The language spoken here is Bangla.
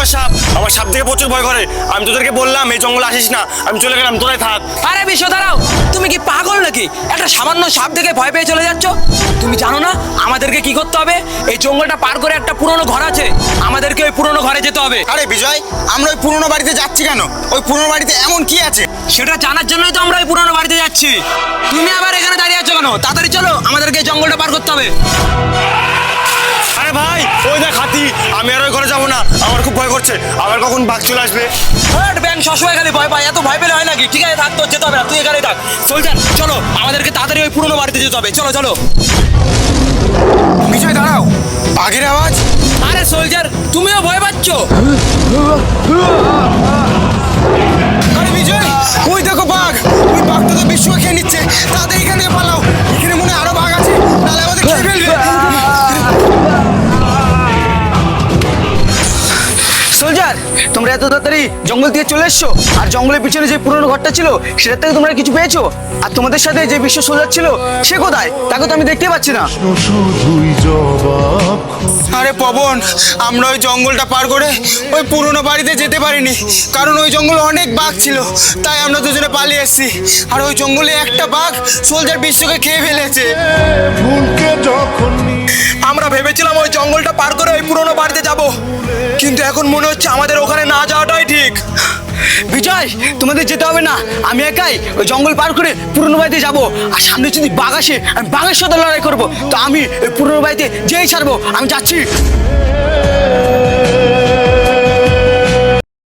ভয়ঙ্কর সাপ, আমার সাপ থেকে প্রচুর ভয় করে। আমি তোদেরকে বললাম এই জঙ্গলে আসিস না, আমি চলে গেলাম, তোরাই থাক। আরে বিশ্ব দাঁড়াও, তুমি কি পাগল নাকি? একটা সামান্য সাপ দেখে ভয় পেয়ে চলে যাচ্ছ? তুমি জানো না আমাদেরকে কি করতে হবে? এই জঙ্গলটা পার করে একটা পুরনো ঘর আছে, আমাদেরকে ওই পুরনো ঘরে যেতে হবে। আরে বিজয়, আমরা ওই পুরনো বাড়িতে যাচ্ছি কেন? ওই পুরনো বাড়িতে এমন কি আছে? সেটা জানার জন্যই তো আমরা ওই পুরনো বাড়িতে যাচ্ছি। তুমি আবার এখানে দাঁড়িয়ে আছো কেন? তাড়াতাড়ি চলো, আমাদেরকে এই জঙ্গলটা পার করতে হবে। আরে ভাই, ওই দেখ হাতি, আমি আর ওই ঘরে যাবো না, আমার খুব ভয় করছে, আবার কখন বাঘ চলে আসবে। হট ব্যাং সবসময় খালি ভয় পায়, এত ভয় পেলে হয় নাকি? ঠিক আছে থাক, তোর যেতে হবে না, তুই এখানে থাক। সোলজার চলো, আমাদেরকে তাড়াতাড়ি ওই পুরনো বাড়িতে যেতে হবে, চলো চলো। বিজয় দাঁড়াও, বাঘের আওয়াজ। আরে সোলজার, তুমিও ভয় পাচ্ছ? আরে বিজয়, ওই দেখো বাঘ, ওই বাঘটা তো বিশ্বকে খেয়ে নিচ্ছে। তাদের এখান থেকে পালাও, এখানে মনে হয় আরো বাঘ আছে, নাহলে আমাদের খেয়ে ফেলবে। সোলজার, তোমরা এত তাড়াতাড়ি জঙ্গল থেকে চলে এসছো, আর জঙ্গলের পিছনে যে পুরনো ঘরটা ছিল সেটা থেকে তোমরা কিছু পেয়েছো? আর তোমাদের সাথে যে বিশ্ব সোলজার ছিল সে কোথায়? তাকে তো আমি দেখতে পাচ্ছি না। আরে পবন, আমরা ওই জঙ্গলটা পার করে ওই পুরনো বাড়িতে যেতে পারিনি, কারণ ওই জঙ্গলে অনেক বাঘ ছিল, তাই আমরা দুজনে পালিয়ে এসেছি। আর ওই জঙ্গলে একটা বাঘ সোলজার বিশ্বকে খেয়ে ফেলেছে। আমরা ভেবেছিলাম ওই জঙ্গলটা পার করে ওই পুরনো বাড়িতে যাব, কিন্তু এখন মনে হচ্ছে আমাদের ওখানে না যাওয়াটাই ঠিক। বিজয়, তোমাদের যেতে হবে না, আমি একাই ওই জঙ্গল পার করে পুরনো বাড়িতে যাবো। আর সামনে যদি বাঘ আসে, আমি বাঘের সাথে লড়াই করবো। তো আমি ওই পুরনো বাড়িতে যেই ছাড়বো, আমি যাচ্ছি।